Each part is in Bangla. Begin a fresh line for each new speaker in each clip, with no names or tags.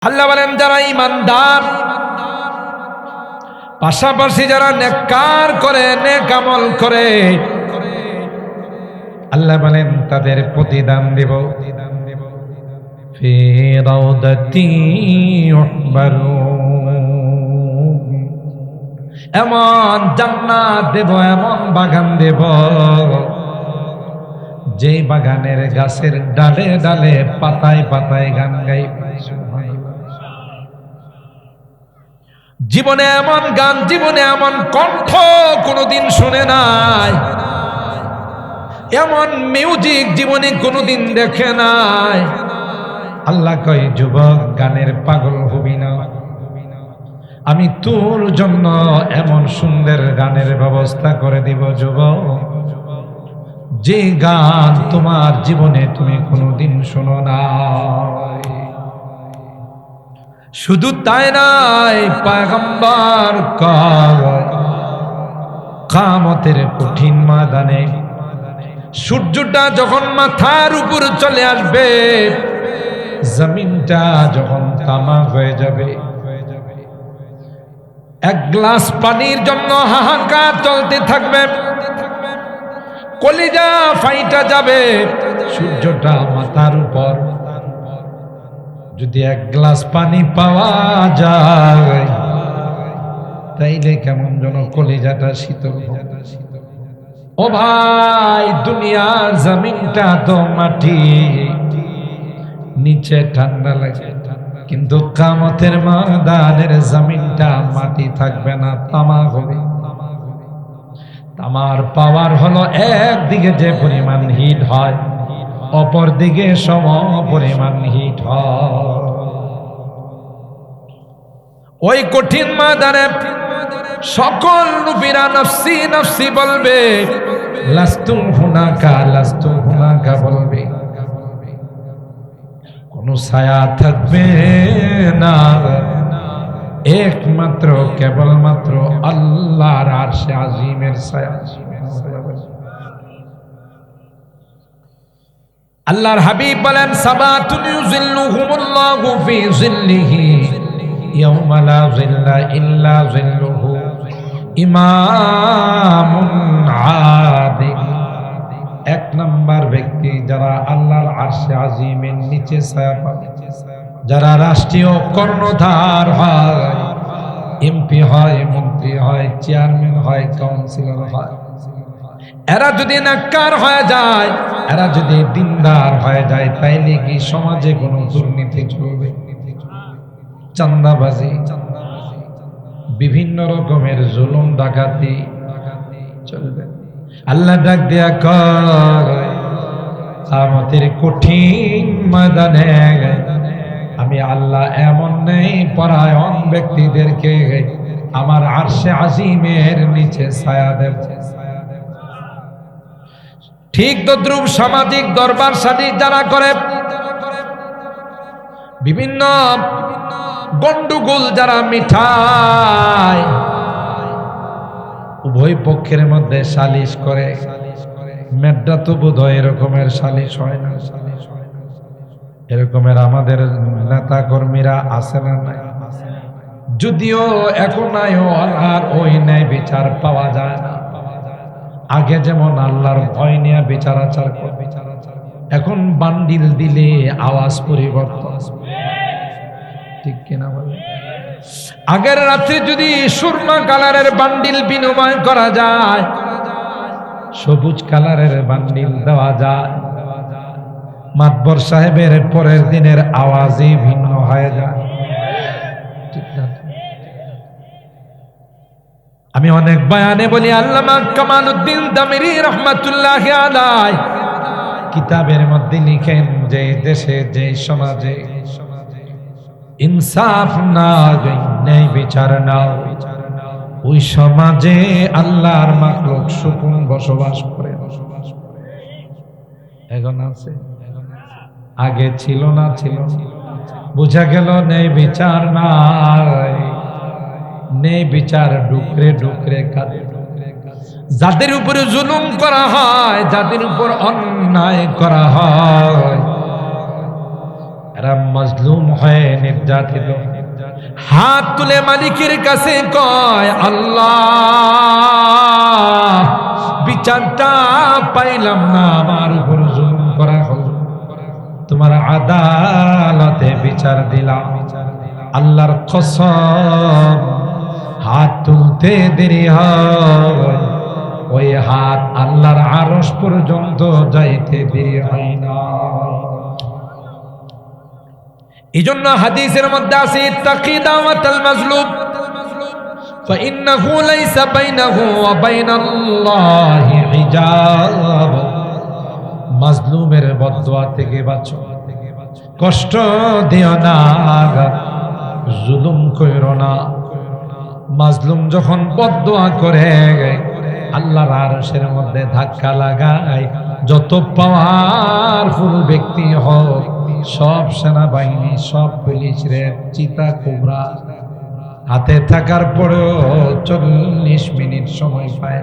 আল্লাহ বলেন যারা ঈমানদার পাশাপাশি যারা নেককার করে নেক আমল করে আল্লাহ বলেন তাদের প্রতিদান দেব ফি রাউদাতি ইউহবারুন, এমন জান্নাত দেব, এমন বাগান দেব যে বাগানের গাছের ডালে ডালে পাতায় পাতায় গান গাইবে। জীবনে এমন গান, জীবনে এমন কণ্ঠ কোনোদিন শুনে নাই, এমন মিউজিক জীবনে কোনোদিন দেখে নাই। আল্লাহ কয় যুবক গানের পাগল হবি না, আমি তোর জন্য এমন সুন্দর গানের ব্যবস্থা করে দিব যুবক, যে গান তোমার জীবনে তুমি কোনোদিন শোনো না। শুধু তাই নাই, পয়গম্বর কিয়ামতের কঠিন ময়দানে সূর্যটা যখন মাথার উপর চলে আসবে, জমিনটা যখন তামা হয়ে যাবে, এক গ্লাস পানির জন্য হাহাকার চলতে থাকবে, কলিজা ফাইটা যাবে। সূর্যটা মাথার উপর, যদি এক গ্লাস পানি পাওয়া যায় তাইলে কেমন যেন কলিজাটা শীতল হবে। ও ভাই, দুনিয়ার জমিনটা তো মাটি, নিচে ঠান্ডা লাগে, কিন্তু কিয়ামতের ময়দানের জমিনটা মাটি থাকবে না, তামা হবে। তামার পাওয়ার হলো একদিকে যে পরিমাণ হিট হয়, অপর দিকে সম পরিমাণ হিট হয়। ওই কঠিন ময়দানে সকল নবীরা নফসি নফসি বলবে, লাস্তু হুনাকা বলবে, কোন ছায়া থাকবে না, একমাত্র কেবলমাত্র আল্লাহর আরশে আজিমের ছায়া। আল্লাহর হাবিব বলেন, সাবাতুন ইউযিল্লুহুমুল্লাহু ফি যিল্লিহি ইয়াওমা লা যিল্লা ইল্লা যিল্লুহু, ইমামুন আদিল। এক নাম্বার ব্যক্তি যারা আল্লাহর আরশে আজিমের নিচে ছায়া পাবে, যারা রাষ্ট্রীয় কর্ণধার হয়, এমপি হয়, মন্ত্রী হয়, চেয়ারম্যান হয়, কাউন্সিলর হয়, এরা যদি নেককার হয়ে যায়, এরা যদি দিনদার হয়ে যায়, তাইলে কি সমাজে কোনো দুর্নীতি চলবে? চাঁদাবাজি, বিভিন্ন রকমের জুলুম ডাকাতি চলবে? আল্লাহ ডাক দিয়া কয়, কিয়ামতের কঠিন ময়দানে আমি আল্লাহ এমন নেই পরায়ণ ব্যক্তিদেরকে আমার আরশে আজিমের নিচে ছায়া দেব। ঠিক তদ্রূপ সামাজিক দরবার শাদী যারা করে, বিভিন্ন গন্ডগোল যারা মিঠায়, উভয় পক্ষের মধ্যে সালিশ করে, মেড্ডা তো বোধহয় এরকমের সালিশ হয় না, এরকমের আমাদের নেতা কর্মীরা আছে না নাই? যদিও এখন আর ওই ন্যায় বিচার পাওয়া যায় না, আগে যেমন আল্লাহর ভয় নিয়ে বিচার আচার করবে, এখন বান্ডিল দিলে আওয়াজ পরিবর্তন, ঠিক কিনা বলে? আগের রাত্রে যদি সুরমা কালারের বান্ডিল বিনিময় করা যায়, সবুজ কালারের বান্ডিল দেওয়া যায়, মাতবর সাহেবের পরের দিনের আওয়াজই ভিন্ন হয়ে যায়। আমি অনেক বয়ানে বলি, আল্লামা কামালউদ্দিন দামিরি রাহমাতুল্লাহি আলাইহি কিতাবের মধ্যে লিখেন যে দেশে, যে সমাজে ইনসাফ না, ন্যায় বিচার না, ওই সমাজে আল্লাহর মাখলুক সুকুন বসবাস করে। এখন আছে, আগে ছিল না, ছিল। বুঝা গেল ন্যায় বিচার নাই, ন্যায় বিচার ডুকরে ডুকরে কাঁদে। যাদের উপরে জুলুম করা হয়, যাদের উপর অন্যায় করা হয়, এরা মজলুম হয়ে নির্যাতিত, হাত তুলে মালিকের কাছে কয়, আল্লাহ বিচারটা পাইলাম না, আমার উপর জুলুম করা হলো, তোমার আদালতে বিচার দিলাম। আল্লাহর কসম, হাত তুলতে দেরি হয়, ওই হাত আল্লাহর আরশ পর্যন্ত যাইতে দেরি হয় না। এই জন্য হাদিসের মধ্যে আছে, ইত্তাকি দাওয়াতাল মাজলুম ফাইন্নাহু লাইসা বাইনাহু ওয়া বাইনাল্লাহি হিজাব। মাজলুমের বদদুয়া থেকে বাঁচো, কষ্ট দিও না, জুলুম কইরো না। মাজলুম যখন বদদুয়া করে আল্লাহর আরশের মধ্যে ধাক্কা লাগায়, যত পাওয়ারফুল ব্যক্তি হোক, সব সেনাবাহিনী, সব পুলিশ রে চিতা কোবরা হাতে থাকার পরেও 40 মিনিট সময় পায়।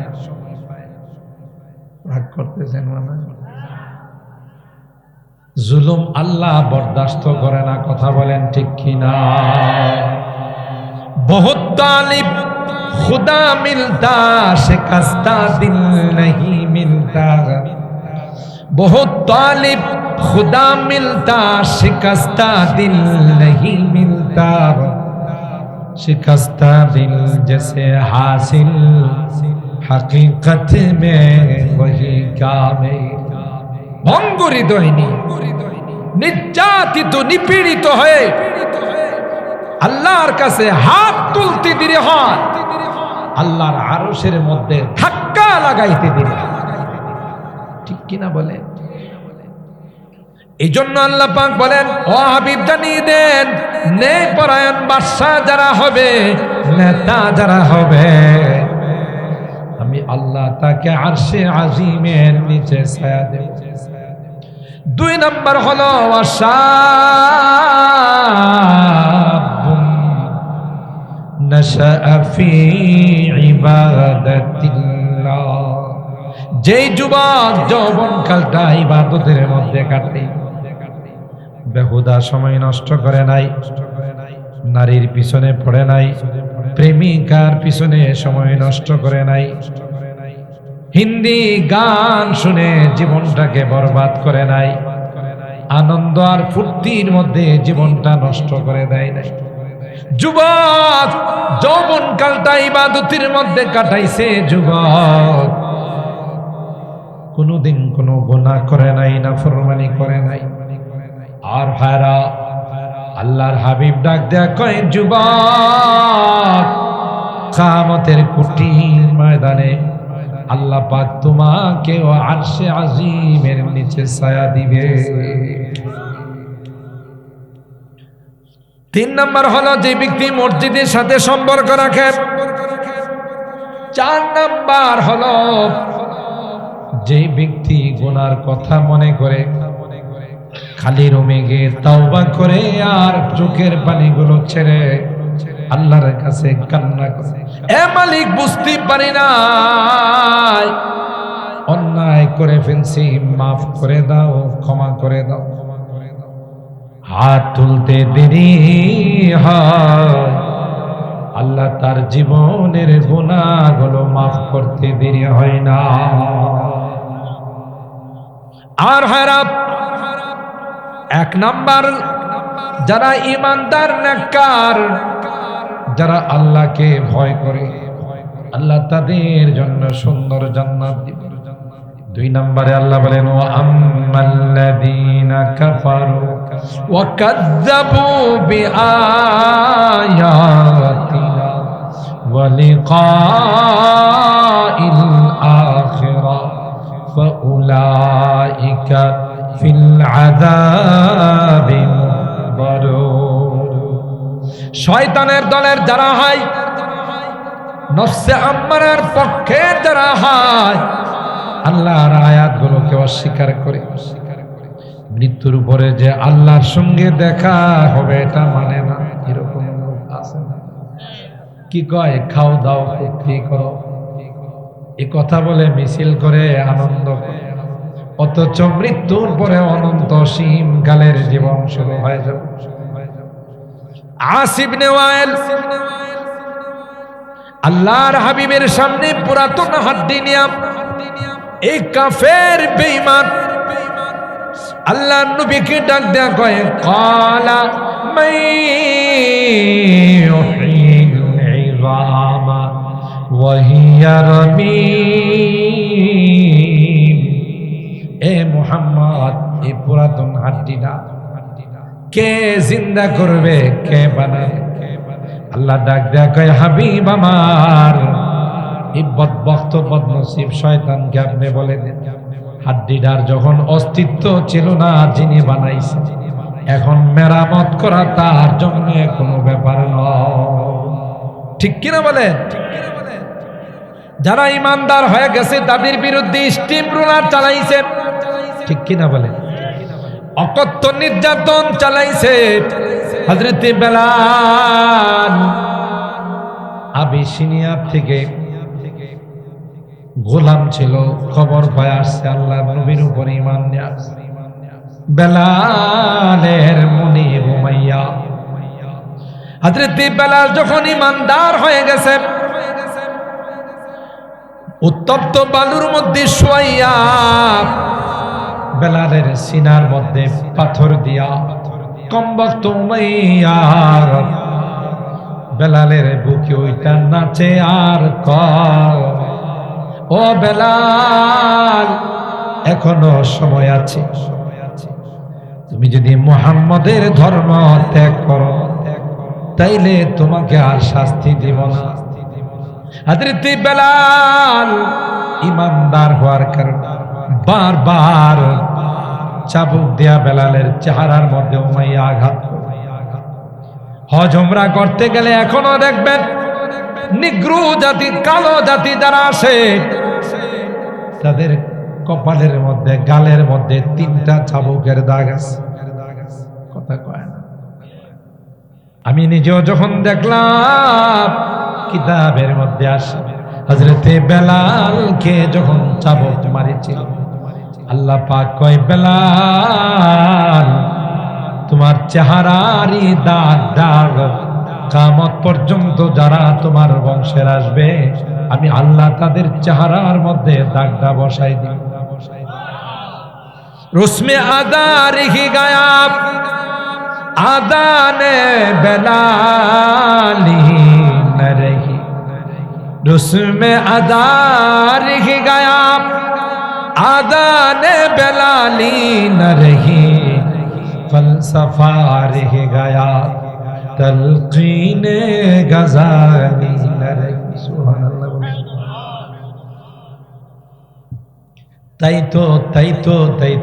রাগ করতেছেন মানে? জুলুম আল্লাহ বরদাস্ত করে না, কথা বলেন ঠিক কিনা? বহুত তালিব খুদা মিলতা শিকস্তা দিল नहीं मिलता, बहुत तालिब खुदा मिलता शिकस्ता दिल नहीं मिलता, शिकस्ता दिल जैसे हासिल हकीकत में वही कामिल। ভঙ্গ হৃদয় নিয়ে নির্যাতিত নিপীড়িত হয়ে আল্লাহর কাছে হাত তুলতে দেরি হয়, আল্লাহর আরশের মধ্যে ধাক্কা লাগাইতে দেরি হয়। ঠিক কিনা বলে? এই জন্য আল্লাহ পাক বলেন, ও হাবিব জানিয়ে দেন, ন্যায় পরায়ণ বাদশা যারা হবে, নেতা যারা হবে, আমি আল্লাহ তাকে আরশে আজিমের নিচে ছায়া দেব। 2 নম্বর হলো ওয়াশাবুন নাশাআ ফি ইবাদাতিল্লাহ, যেই যুবক যৌবনকালটা ইবাদতের মধ্যে কাটে, বেহুদা সময় নষ্ট করে নাই, নারীর পিছনে পড়ে নাই, প্রেমিকার পিছনে সময় নষ্ট করে নাই, হিন্দি গান শুনে জীবনটাকে বরবাদ করে নাই, আনন্দ আর ফুর্তির মধ্যে জীবনটা নষ্ট করে দেয় নাই। যুবক যৌবনকালটা ইবাদতের মধ্যে কাটাইছে, যুবক কোনদিন কোনো গুনাহ করে নাই, নাফরমানি করে নাই। আর ভাইরা, আল্লাহর হাবিব ডাক দেয়া কয়, যুবক কিয়ামতের কঠিন ময়দানে আল্লাহ পাক তোমাকে ও আরশে আজিমের নিচে ছায়া দিবে। 3 নম্বর হলো যে ব্যক্তি মসজিদের সাথে সম্পর্ক রাখে। 4 নম্বর হলো যে ব্যক্তি গুনার কথা মনে করে খালি রুমে গিয়ে তাওবা করে আর চোখের পানিগুলো ছেড়ে আল্লাহর কাছে কান্না করে, এ মালিক বুঝতে পারি না, অন্যায় করে ফেলছি, মাফ করে দাও, ক্ষমা করে দাও। হাত তুলতে দেরি হয়, আল্লাহ তার জীবনের গুনাহগুলো মাফ করতে দেরি হয় না। আর হারাপ 1 নাম্বার, যারা ইমানদার নেককার, যারা আল্লাহকে ভয় করে, আল্লাহ তাদের জন্য সুন্দর জান্নাত দিবেন। 2 নম্বরে আল্লাহ বলেন, ওয়া আম্মাল্লাযীনা কাফারু ওয়া কাযযাবু বিআয়াতিনা ওয়া লিকাইল আখিরা ফাউলাইকা ফিল আযাবি মুহদারুন। শয়তানের দলের যারা হয়, নফসে আম্মারার পক্ষে যারা হয়, আল্লাহর আয়াতগুলোকে অস্বীকার করে, মৃত্যুর উপরে যে আল্লাহর সঙ্গে দেখা হবে এটা মানে না। এরকম লোক আছে না? কি কয়, খাও দাও ফুর্তি করো, এ কথা বলে মিছিল করে, আনন্দ করে, অথচ মৃত্যুর পরে অনন্ত অসীম কালের জীবন শুরু হয়ে যাবে। আস ইবনে ওয়াইল আল্লাহর হাবিবের সামনে পুরাতন হাড্ডি নিয়ে এই কাফের বেঈমান আল্লাহর নবীকে ডাক দেয়া কয় ক্বালা মাইয়ুহিল ইযামা ওয়া হিয়া রামীম। এ মুহাম্মদ, এই পুরাতন হাড্ডিটা কে জিন্দা করবে, কে বানাবে? আল্লাহ ডাক দেয়া কয় হাবিব আমার, এই বদবখত বদনসিব শয়তানকে আপনি বলে দেন হাড্ডিটার যখন অস্তিত্ব ছিল না, যিনি বানাইছে, এখন মেরামত করা তার জন্য কোনো ব্যাপার নয়। ঠিক কিনা বলেন? যারা ইমানদার হয়ে গেছে তাদের বিরুদ্ধে স্টিম রোলার চালাইছে, ঠিক কিনা বলেন? অকথ্য নির্যাতন চালাইছে। হযরত বেলাল আবিসিনিয়া থেকে গোলাম ছিল, খবর পায় আসছে আল্লাহর নবীর উপর ঈমান নিয়ে আসছে। বেলালের মুনিব উমাইয়া, হযরত বেলাল যখন ঈমানদার হয়ে গেছে, উত্তপ্ত বালুর মধ্যে শুয়াইয়া বেলালের সিনার মধ্যে পাথর দিয়া কমবক্ত উমাইয়া বেলালের বুকে ওইটা নাচে আর কয়, ও বেলাল, এখনো সময় আছে, তুমি যদি মুহাম্মদের ধর্ম ত্যাগ করো তাইলে তোমাকে আর শাস্তি দিব না। হযরত বেলাল ইমানদার হওয়ার কারণে বারবার চাবুক দিয়া বেলালের চেহারার মধ্যে উমাইয়া আঘাত করে। হজ উমরা করতে গেলে এখনো দেখবেন নিগ্রু জাতি, কালো জাতি যারা আসে, তাদের কপালের মধ্যে, গালের মধ্যে 3টা চাবুকের দাগ আছে। কথা কয় না। আমি নিজেও যখন দেখলাম কিতাবের মধ্যে আসে হযরতে বেলালকে যখন চাবুক মারিছিল, আল্লাহ পাক কয় বেলাল, তোমার চেহারারই দাগ দাগ কিয়ামত পর্যন্ত যারা তোমার বংশের আসবে, আমি আল্লাহ তাদের চেহারার মধ্যে দাগটা বসাই দিই। রুসমে আদা রেখে গায়াব, আদানে বেলালি ন রহি, রুসমে আদা রেখে গায়াব, আদানে বেলালি ন রহি, ফলসফা রেখে গায়া, তলকিনে গজালি ন রহি। সুবহানাল্লাহ। তাই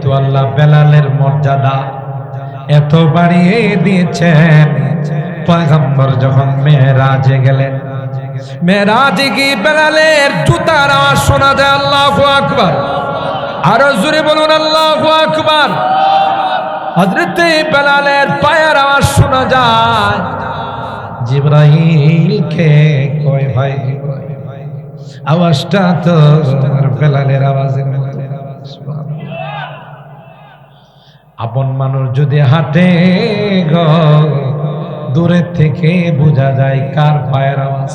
তো আল্লাহ বেলালের মর্যাদা এত বাড়িয়ে দিয়েছেন। পয়গম্বর যখন মেরাজে গেলেন, মেরাজে গিয়ে বেলালের জুতার আওয়াজ শোনা যায়। আল্লাহু আকবার, আরো জোরে বলুন আল্লাহু আকবার। হযরত বেলালের পায়ের আওয়াজ শোনা যায়। জিবরাইলকে কয় ভাই জিবরাইল, আওয়াজটা তো বেলালের আওয়াজের মতো। আপন মানুষ যদি হাঁটে গো, দূরে থেকে বোঝা যায় কার পায়ের আওয়াজ।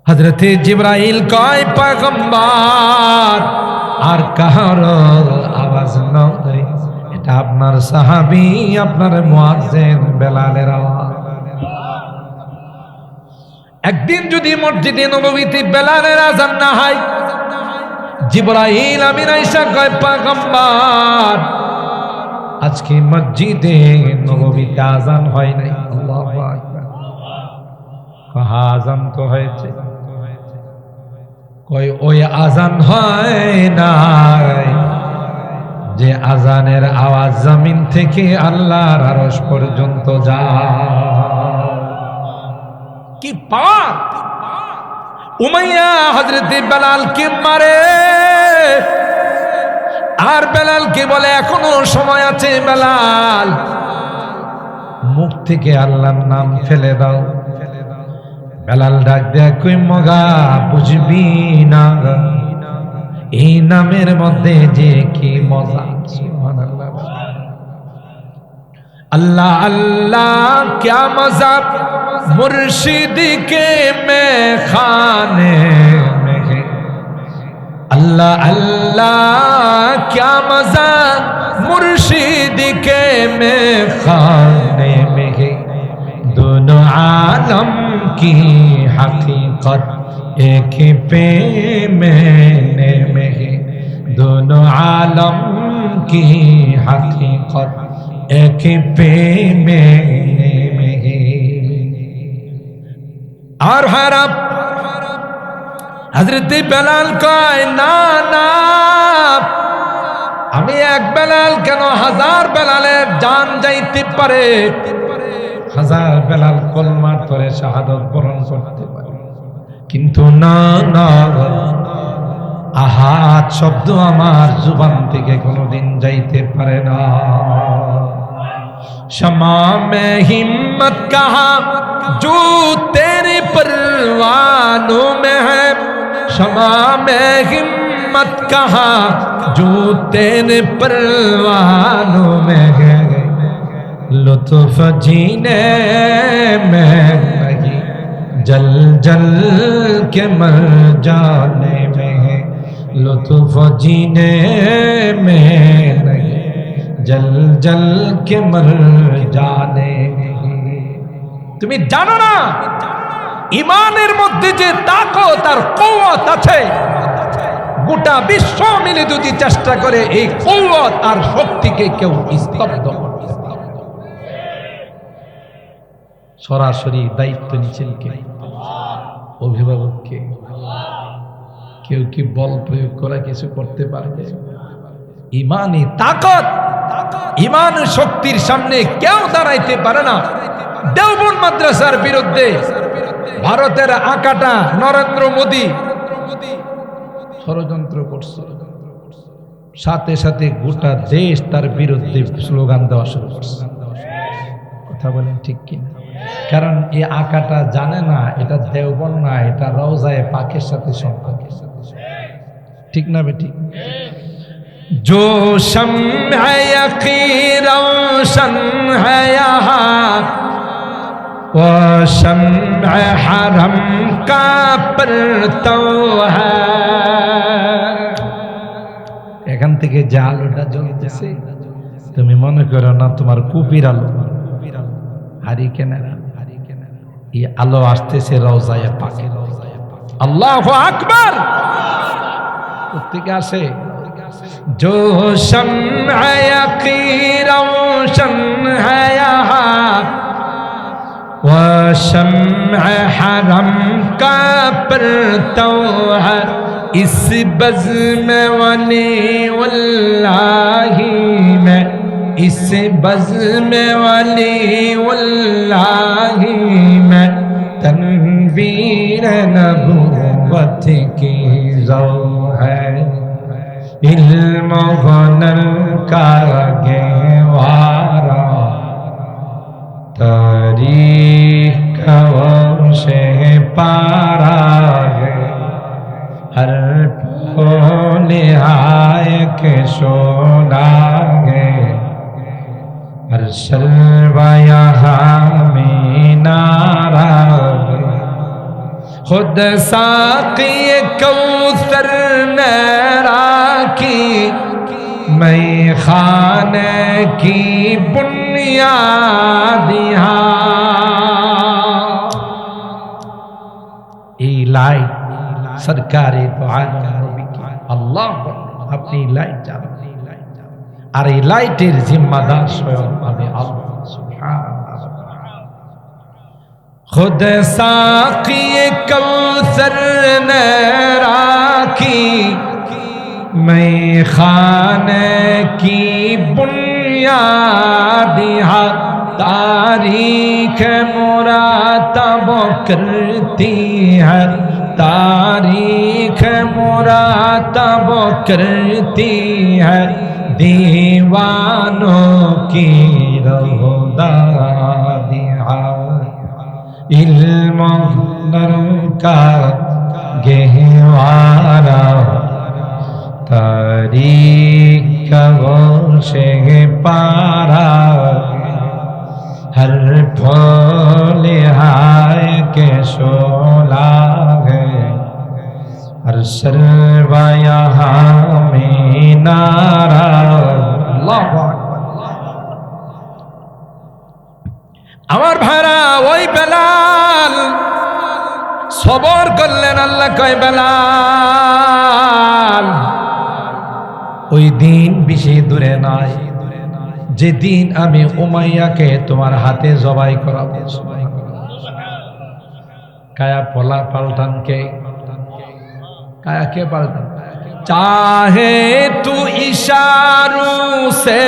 হযরত জিবরাইল কয় পয়গম্বর, আর কাহার আওয়াজ নয়, এটা আপনার সাহাবী, আপনার মুয়াজ্জিন বেলালের আওয়াজ। একদিন যদি মসজিদে নববীতে বেলালের আযান না হয়, জিবরাইল আমিন আয়েশা কয় পয়গম্বর, আজকে মসজিদে নববীতে আযান হয় নাই। আল্লাহু আকবার। কহা আযান তো হয়েছে। কই ওই আযান হয় নাই যে আযানের আওয়াজ জমিন থেকে আল্লাহর আরশ পর্যন্ত যায়। কি পাক! উমাইয়া হযরত বেলালকে মারে, আর বেলালকে বলে এখনো সময় আছে বেলাল, মুখ থেকে আল্লাহর নাম ফেলে দাও। বেলাল ডাক দেয়া কই মগা বুঝবি না, এই নামের মধ্যে যে কি মজা, সুবহানাল্লাহ। अल्लाह अल्लाह क्या मजा मुर्शिद के मैं खाने में है, अल्लाह अल्लाह क्या मजा मुर्शिद के मैं खाने में है। दोनों आलम की हकीकत एक पे मैंने में है, दोनों आलम की हकीकत एक पे मैंने में है। और हरब हजरत बेलाल कয় না না, আমি এক বেলাল কেন, হাজার বেলালের জান যাইতে পারে, হাজার বেলাল কলমার তরে শাহাদত বরণ করতে পারে, কিন্তু না না, আহাদ শব্দ আমার জুবান থেকে কোনোদিন যাইতে পারে না। शमा में हिम्मत कहा जो तेरे परवानों में है, शमा में हिम्मत कहा जो तेरे परवानों में है। लुत्फ जीने में नहीं, जल जल के मर जाने में है, लुत्फ जीने में नहीं, जल जल के मर जाने। তুমি জানো না ইমানের মধ্যে যে তাকত আর কওয়াত আছে, গোটা বিশ্ব মিলে যদি চেষ্টা করে এই কওয়াত আর শক্তিকে কেউ স্তব্ধ করতে পারে। সরাসরি দায়িত্ব নিচ্ছেন কে? অভিভাবককে। কেউ কি বল প্রয়োগ করা কিছু করতে পারবে? ইমানি তাকত, ইমান শক্তির সামনে কেউ দাঁড়াইতে পারে না। দেওবন্দ মাদ্রাসার বিরুদ্ধে ভারতের আকাটা নরেন্দ্র মোদী ষড়যন্ত্র করছে, সাথে সাথে গোটা দেশ তার বিরুদ্ধে স্লোগান দেওয়া শুরু করছে। কথা বলেন ঠিক কিনা? কারণ এই আকাটা জানে না এটা দেওবন্দ না, এটা রওজায়ে পাকের সাথে সম্পর্ক। ঠিক না বেটি? जो शम्ह यकीन रोशन है यहाँ, वो शम्ह हरम का परतव है। এখান থেকে যে আলোটা জ্বলতেছে তুমি মনে করো না তোমার কুপির আলো, হারিকেনের এই আলো আসতেছে রওজায়ে পাকে। আল্লাহু আকবার। কোথেকে আসে? जो शम्ह यकीन रोशन है यहाँ, वो शम्ह हरम का परतव है। इस बज़्म वली वल्लाही में, इस बज़्म वली वल्लाही में तनवीर नबुव्वत की ज़ौ है। इल्म हुनर का गहवारा, तारीख का से पारा है। हर निहाय के सोना है, हर शल्वा यहाँ में नारा है। खुद साक़ी कौसर नरा की, मैं खाने की बुनियाद यहाँ। लाइट सरकारे तो आलम नबी की, अल्लाह अपनी लाइट जान, और ये लाइटेर जिम्मेदार स्वयं আমি আল্লাহ সুবহানাল্লাহ। खुद साक़ी कौसर ने राखी, मैं खाने की बुनियाद यहाँ। तारीख मुरातब करती है, तारीख मुरातब करती है। दीवानों की रौदादिया, इल्म हुनर का गहवारा, कबों से पारा हर फूल हाय के शोला है हर सर्वा यहाँ में नारा। আমার ভাইরা ওই বেলাল সবর করলেন। আল্লাহ কয় বেলাল ওই দিন বেশি দূরে নাই যেদিন আমি উমাইয়াকে তোমার হাতে জবাই করাবো। কায়া পলা পাল্টান কে? काया के पलटन? चाहे तू इशारों से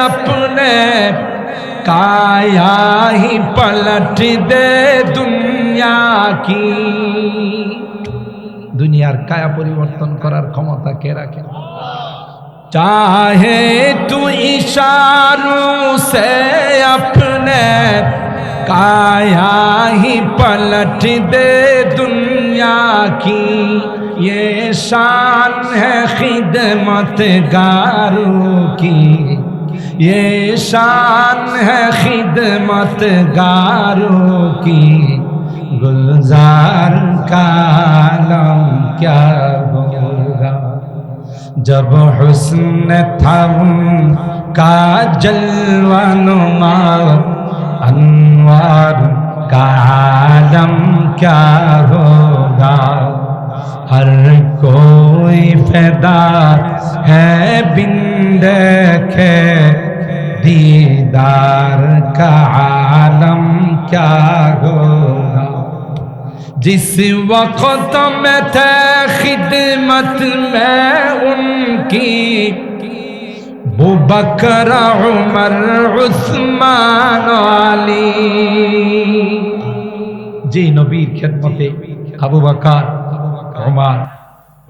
अपने काया ही पलट दे दुनिया की। दुनियार काया परिवर्तन करार क्षमता के रखे? चाहे तू इशारों से अपने काया ही पलट दे दुनिया की। ये शान है खिदमतगारों की, ये शान है खिदमतगारों की। गुलजार का आलम क्या होगा जब हुस्न था उनका जलवा नुमा। अनवार का आलम क्या होगा हर कोई फिदा है बिन देखे दीदार का आलम क्या होगा। जिस वक्त में थे खिदमत में उनकी वो बकर उमर उस्मान अली। जी नबीर खिदमते আবু বকর উমর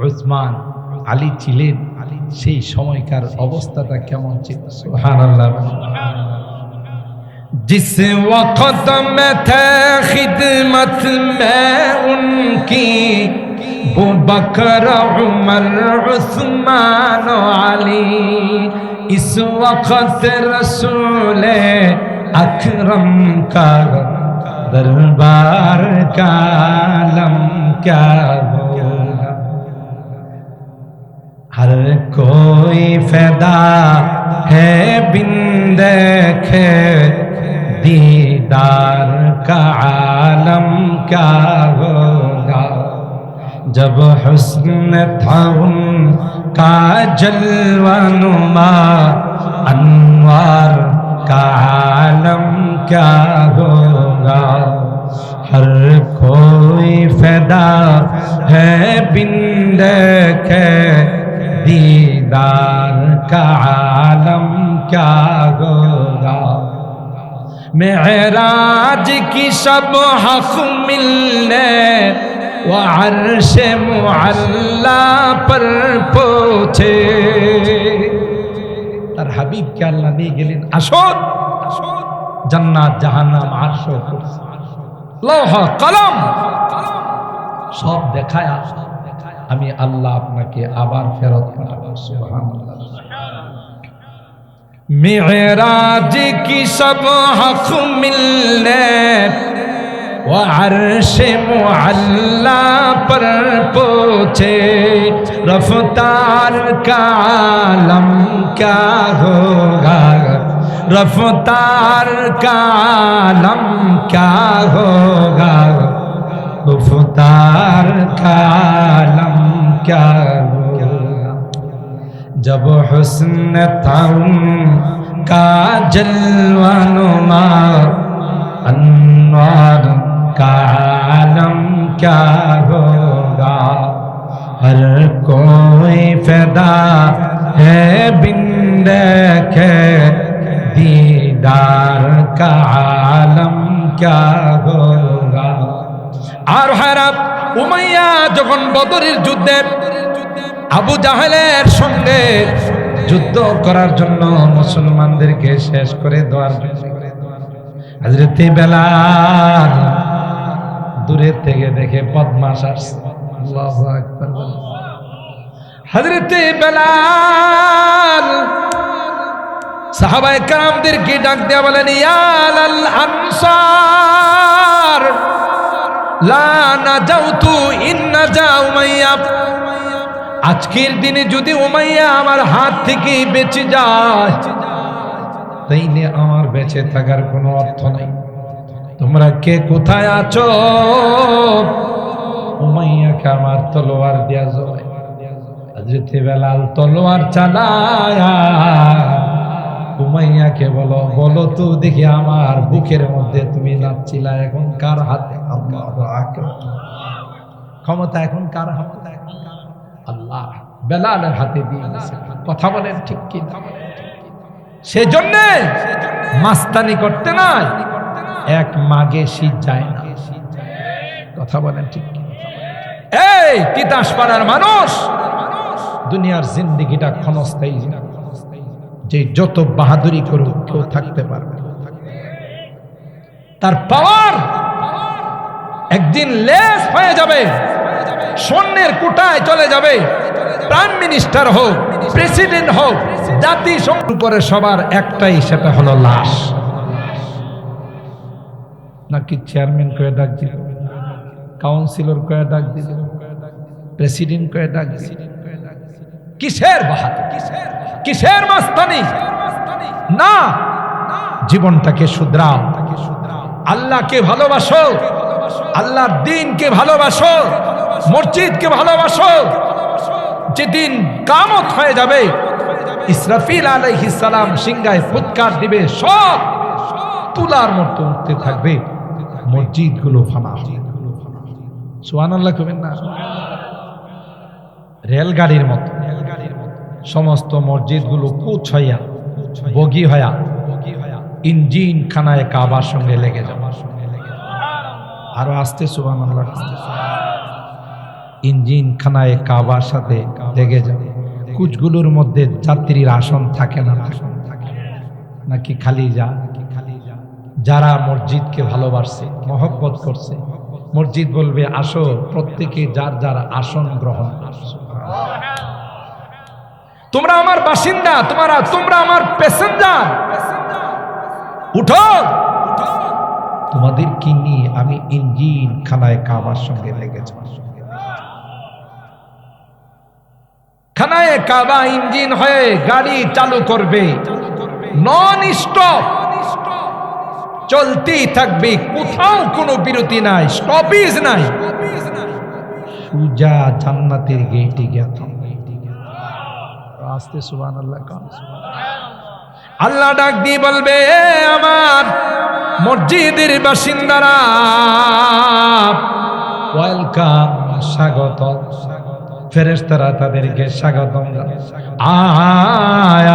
উসমান আলী ছিলেন। সেই সময়কার অবস্থাটা কেমন ছিল? সুবহানাল্লাহ। जिस वक्त में थे खिदमत में उनकी वो बकर उमर उस्मान अली। इस वक्त रसूल अकरम का दरबार का आलम क्या होगा। हर कोई फिदा है बिन देखे दीदार का आलम क्या होगा। जब हुस्न था उनका जलवा नुमा अनवार का आलम क्या होगा। हर कोई फिदा है बिन देखे दीदार का आलम क्या होगा। मेराज की सब हक मिलने व अर्श मुअल्ला पर पहुँचे। तार हबीब के अल्लाह निये गेलेन আসন জান্নাত জাহান্নাম আরশ কুরসি লৌহ কলম সব দেখায়া আমি আল্লাহ আপনাকে আবার ফেরত পাঠাবো। সুবহানাল্লাহ। मेराज की सब हक मिलने व अर्श मुअल्ला पर पहुँचे। रफ्तार का आलम क्या होगा, रफ्तार का आलम क्या होगा, रफ्तार का आलम क्या होगा। जब हुस्न था उनका जलवा नुमा अनवार का आलम क्या होगा। हर कोई फिदा है बिन देखे दीदार का आलम क्या होगा। আর হারাব উমাইয়া যখন বদরের যুদ্ধে আবু জাহেলের সঙ্গে যুদ্ধ করার জন্য মুসলমানদেরকে শেষ করে দেওয়ার জন্য হযরত বেলাল দূরে থেকে দেখে বদমাশ আসছে। আল্লাহু আকবার। হযরতে বেলাল সাহাবায়ে কেরামদেরকে ডাক দেয়া বলেন, ইয়া আল আনসার লা নাজাউতু ইন নাজা উমাইয়া, আজকের দিনে যদি উমাইয়া আমার হাত থেকে বেঁচে যায় তাইলে আমার বেঁচে থাকার কোনো অর্থ নাই। তোমরা কে কোথায় আছো? উমাইয়াকে আমার তলোয়ার দেয়া যায়। হযরতে বেলাল তলোয়ার চালায়া উমাইয়াকে বলো, বলো তো দেখি আমার বুকের মধ্যে তুমি নাচছিলা, এখন কার হাতে? আল্লাহু আকবার। ক্ষমতা এখন কার হাতে? আল্লাহ বেলালের হাতে দিয়ে দিয়েছে। কথা বলেন ঠিক কি? সেজন্য মাস্তানি করতে নাই, এক মাগে শীত যায় না। কথা বলেন ঠিক কি? এই তিতাস পাড়ার মানুষ, দুনিয়ার জিন্দেগিটা ক্ষণস্থায়ী, যে যত বাহাদুরি করুক কেউ থাকতে পারবে না। তার পাওয়ার একদিন লেস হয়ে যাবে, স্বর্ণের কোটায় চলে যাবে। প্রাইম মিনিস্টার হোক, প্রেসিডেন্ট হোক, জাতিসংঘের উপরে সবার একটাই, সেটা হলো লাশ। নাকি চেয়ারম্যান কয়ে ডাক দিল, কাউন্সিলর কয়ে ডাক দিল, প্রেসিডেন্ট কয়ে ডাক দিল। কিসের বাহাদুর, কিসের মাস্তানি? না, জীবনটাকে শুধরাও, আল্লাহকে ভালোবাসো, আল্লাহর দ্বীনকে ভালোবাসো, মসজিদকে ভালোবাসো। যেদিন কিয়ামত হয়ে যাবে, ইসরাফিল আলাইহিস সালাম সিংহায় ফুৎকার দিবে, সব তুলার মতো উঠতে থাকবে, মসজিদগুলো ফানা হবে। সুবহানাল্লাহ কবেন না? রেলগাড়ির মতো সমস্ত মসজিদগুলো কুচ হইয়া, বগি হইয়া, ইঞ্জিন খানায় কাবার সঙ্গে লেগে যাবে। আরো আসতে সুবহানাল্লাহ, ইঞ্জিন খানায় কাবার সাথে লেগে যাবে। কুচগুলোর মধ্যে যাত্রীর আসন থাকে না, নাকি খালি যা? যারা মসজিদকে ভালোবাসছে, মহব্বত করছে, মসজিদ বলবে আসো, প্রত্যেকে যার যার আসন গ্রহণ করছো। তোমরা আমার বাসিন্দা, তোমরা আমার প্যাসেঞ্জার, উঠো। তোমাদের কি নিয়ে আমি ইঞ্জিন খানায় কাবার সঙ্গে লেগেছি। খানায় কাবা ইঞ্জিন হয়ে গাড়ি চালু করবে, নন স্টপ চলতেই থাকবে, কোথাও কোনো বিরতি নাই, স্টপেজ নাই। সুজা জান্নাতের গেটে গেছে। আস্তে সুবহানাল্লাহ। আল্লাহ ডাক দিয়ে বলবে, আমার মসজিদের বাসিন্দারা, ওয়েলকাম, স্বাগত। ফেরেশতারা তাদেরকে স্বাগতম জানায়, আয়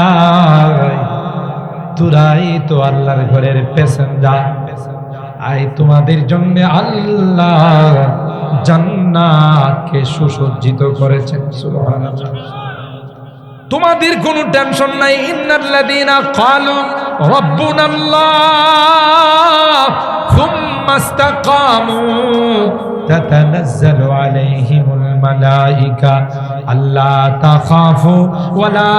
তোরাই তো আল্লাহর ঘরের প্যাসেঞ্জার, আয় তোমাদের জন্য আল্লাহ জান্নাতকে সুসজ্জিত করেছেন। সুবহানাল্লাহ। তোমাদের কোনো টেনশন নাই। ইন্নাল্লাযীনা ক্বালু রাব্বুনাল্লাহ সুম্মা ইসতাকামু তাতানাজ্জালু আলাইহিমুল মালায়েকা আল্লা তাখাফু ওয়া লা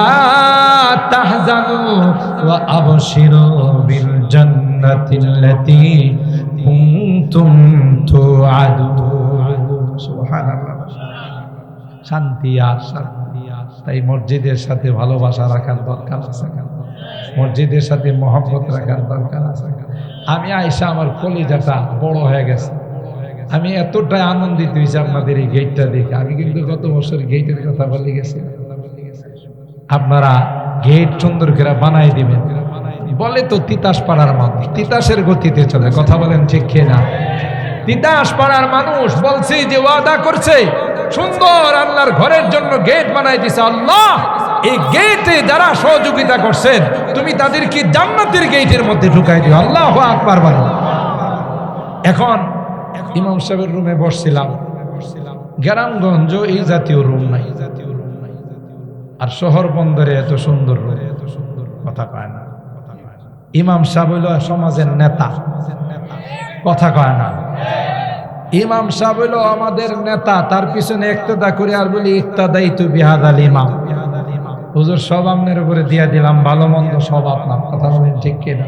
তাহজানু ওয়া আবশিরু বিল জান্নাতিল্লাতী কুনতুম তুআদুন। সুবহানাল্লাহ। শান্তি আর শান্তি। তাই মসজিদের সাথে ভালোবাসা রাখার দরকার আছে, মসজিদের সাথে মহব্বত রাখার দরকার আছে। আমি আয়েশা, আমার কলিজাটা বড় হয়ে গেছে। আমি এতটাই আনন্দিত হয়েছি আপনাদের এই গেটটা দেখে। আমি কিন্তু গত বছর গেটের কথা বলে গেছি, আপনারা গেট সুন্দর করে বানাই দিবেন। বলে তো তিতাস পাড়ার মানুষ তিতাসের গতিতে চলে। কথা বলেন ঠিক কিনা? তিতাস পাড়ার মানুষ বলছে যে ওয়াদা করছে সুন্দর আল্লাহর ঘরের জন্য গেট বানাই দিছে। আল্লাহ এই গেটে যারা সহযোগিতা করছেন তুমি তাদেরকে জান্নাতের গেটের মধ্যে ঢুকাই দিও। আল্লাহু আকবার বলেন। এখন ইমাম সাহেবের রুমে বসছিলাম, গ্রামগঞ্জ এই জাতীয় রুম নাই, আর শহর বন্দরে এত সুন্দর রুম, কথা কয় না। ইমাম সাহেব হইল সমাজের নেতা, কথা কয় না। ইমাম সাহেব হলো আমাদের নেতা, তার পিছনে ইক্তেদা করে আর বলি ইক্তাদাইতু বিহাদাল ইমাম। হুজুর সব আপনার উপরে দিয়া দিলাম, ভালো মন্দ সব আপনার। কথা বলেন ঠিক কিনা?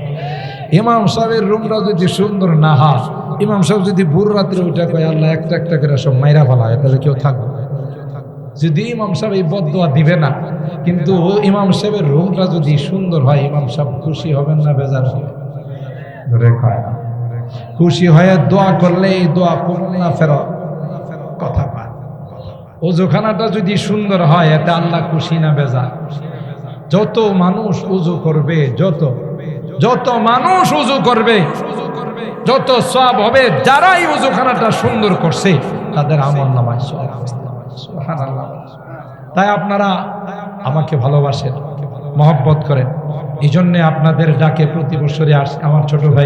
ইমাম সাহেবের রুমটা যদি সুন্দর না হয়, ইমাম সাহেব যদি ভোর রাত্রে উঠে কয় আল্লাহ একটা একটা করে সব মাইরা ফেলা হয়, তাহলে কেউ থাকবে? যদি ইমাম সাহেব এই বদদোয়া দিবে না, কিন্তু ইমাম সাহেবের রুমটা যদি সুন্দর হয়, ইমাম সাহেব খুশি হবেন না বেজার হবে? ধরে কয় না, খুশি হয়ে দোয়া করলে এই দোয়া কবুল না ফেরত কথা পায়। ওজুখানাটা যদি সুন্দর হয়, এতে আল্লাহ খুশি না বেজার? যত মানুষ উজু করবে, যত মানুষ উজু করবে, যত সওয়াব হবে। যারাই উজুখানাটা সুন্দর করছে তাদের আমল নামায় সওয়াব। সুবহানাল্লাহ। তাই আপনারা আমাকে ভালোবাসেন, মহব্বত করেন, এই জন্যে আপনাদের ডাকে প্রতি বছরে আমার ছোট ভাই